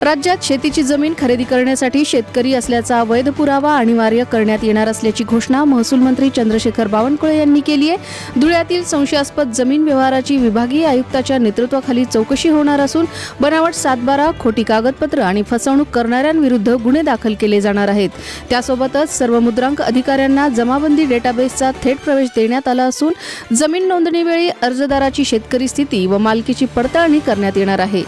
राज्यात शेतीची जमीन खरेदी करण्यासाठी शेतकरी असल्याचा वैध पुरावा अनिवार्य करण्यात येणार असल्याची घोषणा महसूल मंत्री चंद्रशेखर बावनकुळे यांनी केली आहे। धुळ्यातील संशयास्पद जमीन व्यवहाराची विभागीय आयुक्ताच्या नेतृत्वाखाली चौकशी होणार असून बनावट सातबारा, खोटी कागदपत्र आणि फसवणूक करणाऱ्यांविरुद्ध गुन्हे दाखल केले जाणार आहेत। त्यासोबतच सर्व मुद्रांक अधिकाऱ्यांना जमाबंदी डेटाबेसचा थेट प्रवेश देण्यात आला असून जमीन नोंदणीवेळी अर्जदाराची शेतकरी स्थिती व मालकीची पडताळणी करण्यात येणार आहे।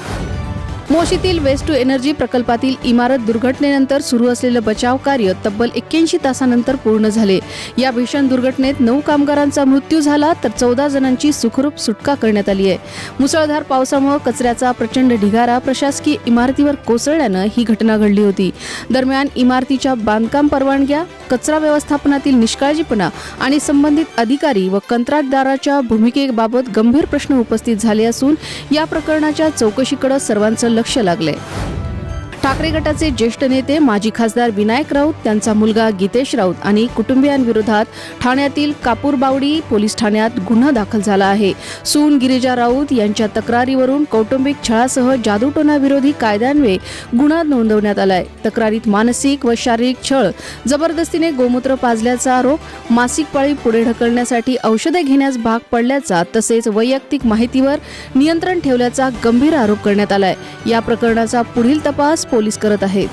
मोशीतील वेस्ट टू एनर्जी प्रकल्पातील इमारत दुर्घटनेनंतर सुरू असलेले बचाव कार्य तब्बल 81 तासानंतर पूर्ण झाले। या भीषण दुर्घटनेत 9 कामगारांचा मृत्यू झाला तर 14 जणांची सुखरूप सुटका करण्यात आली आहे। मुसळधार पावसामुळे कचऱ्याचा प्रचंड ढिगारा प्रशासकीय इमारतीवर कोसळल्याने ही घटना घडली होती। दरम्यान इमारतीच्या बांधकाम परवानग्या, कचरा व्यवस्थापनातील निष्काळजीपणा आणि संबंधित अधिकारी व कंत्राटदाराच्या भूमिकेबाबत गंभीर प्रश्न उपस्थित झाले असून या प्रकरणाच्या चौकशीकडे सर्वांचं लक्ष लागले। ठाकरे गटाचे ज्येष्ठ नेते माजी खासदार विनायक राऊत, त्यांचा मुलगा गीतेश राऊत आणि कुटुंबियांविरोधात ठाण्यातील कापूरबावडी पोलीस ठाण्यात गुन्हा दाखल झाला आहे। सून गिरिजा राऊत यांच्या तक्रारीवरून कौटुंबिक छळासह जादूटोणा विरोधी कायद्यान्वये गुन्हा नोंदवण्यात आलाय। तक्रारीत मानसिक व शारीरिक छळ, जबरदस्तीने गोमूत्र पाजल्याचा आरोप, मासिक पाळी पुढे ढकलण्यासाठी औषधे घेण्यास भाग पडल्याचा तसेच वैयक्तिक माहितीवर नियंत्रण ठेवल्याचा गंभीर आरोप करण्यात आलाय। या प्रकरणाचा पुढील तपास पोलीस करत आहेत।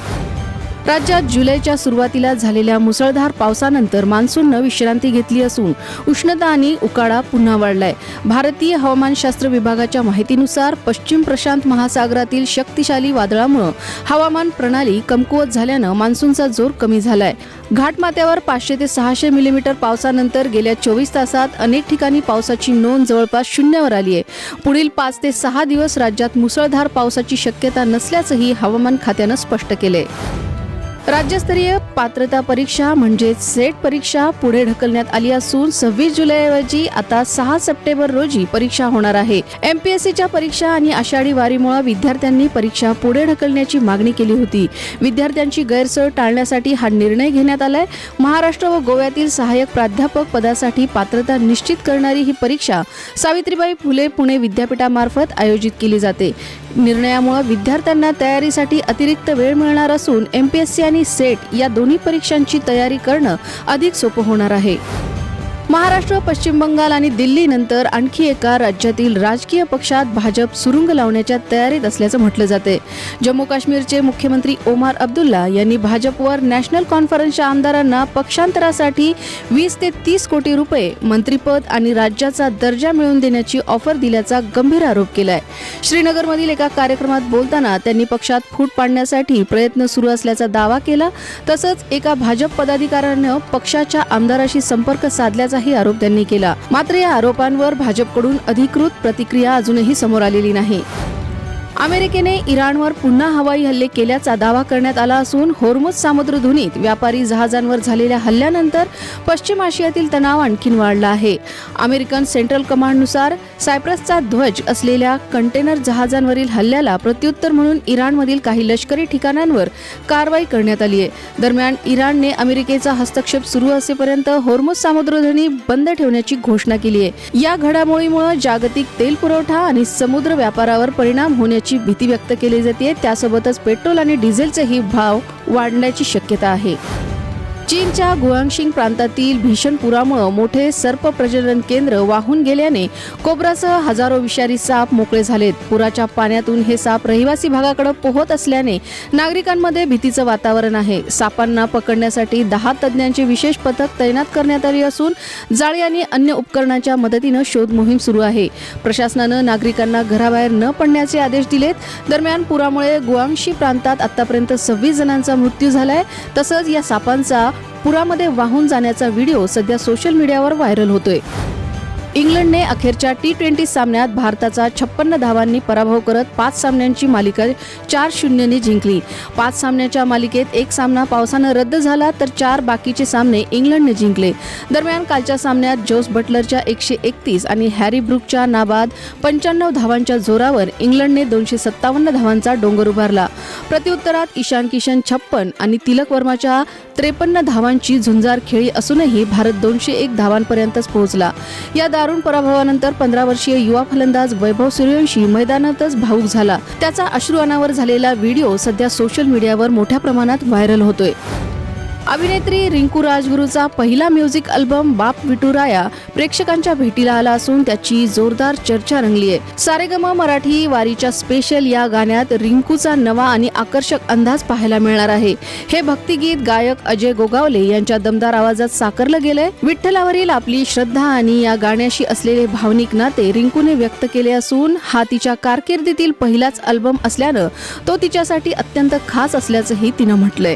राज्यात जुलैच्या सुरुवातीला झालेल्या मुसळधार पावसानंतर मान्सूननं विश्रांती घेतली असून उष्णता आणि उकाडा पुन्हा वाढलाय। भारतीय हवामानशास्त्र विभागाच्या माहितीनुसार पश्चिम प्रशांत महासागरातील शक्तिशाली वादळामुळे हवामान प्रणाली कमकुवत झाल्यानं मान्सूनचा जोर कमी झालाय। घाटमाथ्यावर 500 ते 600 मिलीमीटर पावसानंतर गेल्या 24 तासात अनेक ठिकाणी पावसाची नोंद जवळपास शून्यावर आली आहे। पुढील 5 ते 6 दिवस राज्यात मुसळधार पावसाची शक्यता नसल्याचंही हवामान खात्यानं स्पष्ट केले। राज्यस्तरीय पात्रता परीक्षा म्हणजे सेट परीक्षा पुढे ढकलण्यात आली असून 26 जुलैऐवजी आता 6 सप्टेंबर रोजी परीक्षा होणार आहे। एमपीएससीच्या परीक्षा आणि आषाढी वारीमुळे विद्यार्थ्यांनी परीक्षा पुढे ढकलण्याची मागणी केली होती। विद्यार्थ्यांची गैरसोय टाळण्यासाठी हा निर्णय घेण्यात आलाय। महाराष्ट्र व गोव्यातील सहाय्यक प्राध्यापक पदासाठी पात्रता निश्चित करणारी ही परीक्षा सावित्रीबाई फुले पुणे विद्यापीठामार्फत आयोजित केली जाते। निर्णयामुळे विद्यार्थ्यांना तयारीसाठी अतिरिक्त वेळ मिळणार असून एमपीएससी आणि सेट या दोन्ही परीक्षांची तयारी करणं अधिक सोपं होणार आहे। महाराष्ट्र, पश्चिम बंगाल आणि दिल्ली नंतर आणखी एका राज्यातील राजकीय पक्षात भाजप सुरुंग लावण्याच्या तयारीत असल्याचं म्हटलं जाते। जम्मू काश्मीरचे मुख्यमंत्री ओमार अब्दुल्ला यांनी भाजपवर नॅशनल कॉन्फरन्सच्या आमदारांना पक्षांतरासाठी 20 ते 30 कोटी रुपये, मंत्रिपद आणि राज्याचा दर्जा मिळवून देण्याची ऑफर दिल्याचा गंभीर आरोप केलाय। श्रीनगरमधील एका कार्यक्रमात बोलताना त्यांनी पक्षात फूट पाडण्यासाठी प्रयत्न सुरू असल्याचा दावा केला। तसंच एका भाजप पदाधिकाऱ्यानं पक्षाच्या आमदाराशी संपर्क साधल्याचा ही आरोप त्यांनी केला। मात्र या आरोपांवर भाजपकडून अधिकृत प्रतिक्रिया अजूनही समोर आलेली नाही। अमेरिकेने इराणवर पुन्हा हवाई हल्ले केल्याचा दावा करण्यात आला असून होर्मुझ सामुद्रधुनीत व्यापारी जहाजांवर झालेल्या हल्ल्यानंतर पश्चिम आशियातील तणाव आणखीन वाढला आहे। अमेरिकन सेंट्रल कमांडनुसार सायप्रसचा ध्वज असलेल्या कंटेनर जहाजांवरील हल्ल्याला प्रत्युत्तर म्हणून इराणमधील काही लष्करी ठिकाणांवर कारवाई करण्यात आली आहे। दरम्यान इराणने अमेरिकेचा हस्तक्षेप सुरू असेपर्यंत होर्मुझ सामुद्रधुनी बंद ठेवण्याची घोषणा केली आहे। या घडामोडीमुळे जागतिक तेल पुरवठा आणि समुद्र व्यापारावर परिणाम होण्याची भीती व्यक्त केली जाते। त्यासोबतच पेट्रोल आणि डिझेलचेही भाव वाढण्याची शक्यता आहे। चीनच्या गुआंगशिंग प्रांतातील भीषण पुरामुळे मोठे सर्प प्रजनन केंद्र वाहून गेल्याने कोब्रासह हजारो विषारी साप मोकळे झालेत। पुराच्या पाण्यातून हे साप रहिवासी भागाकडे पोहत असल्याने नागरिकांमध्ये भीतीचं वातावरण आहे। सापांना पकडण्यासाठी 10 तज्ञांची विशेष पथक तैनात करण्यात आली असून जाळी आणि अन्य उपकरणांच्या मदतीने शोध मोहीम सुरू आहे। प्रशासनानं नागरिकांना घराबाहेर न पडण्याचे आदेश दिलेत। दरम्यान पुरामुळे गुआंगशी प्रांतात आतापर्यंत 26 जणांचा मृत्यू झालाय। तसंच या सापांचा पुरामध्ये वाहून जाण्याचा व्हिडिओ सध्या सोशल मीडियावर व्हायरल होतोय। इंग्लंडने अखेरच्या T20 सामन्यात भारताचा 56 धावांनी पराभव करत 5 सामन्यांची मालिका 4-0 जिंकली। 5 सामन्याच्या मालिकेत एक सामना पावसानं रद्द झाला तर 4 बाकीचे सामने इंग्लंडने जिंकले। दरम्यान कालच्या सामन्यात जोस बटलरच्या 131 आणि हॅरी ब्रूकच्या नाबाद 95 धावांच्या जोरावर इंग्लंडने 257 धावांचा डोंगर उभारला। प्रत्युत्तरात ईशान किशन 56 आणि तिलक वर्माच्या 53 धावांची झुंजार खेळी असूनही भारत 201 धावांपर्यंतच पोहोचला. या दारुण पराभवानंतर 15 वर्षीय युवा फलंदाज वैभव सूर्यवंशी मैदानातच भावूक झाला. त्याचा अश्रू अनावर झालेला व्हिडिओ सध्या सोशल मीडियावर मोठ्या प्रमाणात व्हायरल होतोय. अभिनेत्री रिंकू राजगुरूचा पहिला म्युझिक अल्बम बाप विठुराया प्रेक्षकांच्या भेटीला आला असून त्याची जोरदार चर्चा रंगली आहे. सारेगम मराठी वारीच्या स्पेशल या गाण्यात रिंकूचा नवा आणि आकर्षक अंदाज पाहायला मिळणार आहे. हे भक्तिगीत गायक अजय गोगावले यांच्या दमदार आवाजात साकारलं गेलंय. विठ्ठलावरील आपली श्रद्धा आणि या गाण्याशी असलेले भावनिक नाते रिंकूने व्यक्त केले असून हा तिच्या कारकिर्दीतील पहिलाच अल्बम असल्यानं तो तिच्यासाठी अत्यंत खास असल्याचंही तिनं म्हटलंय.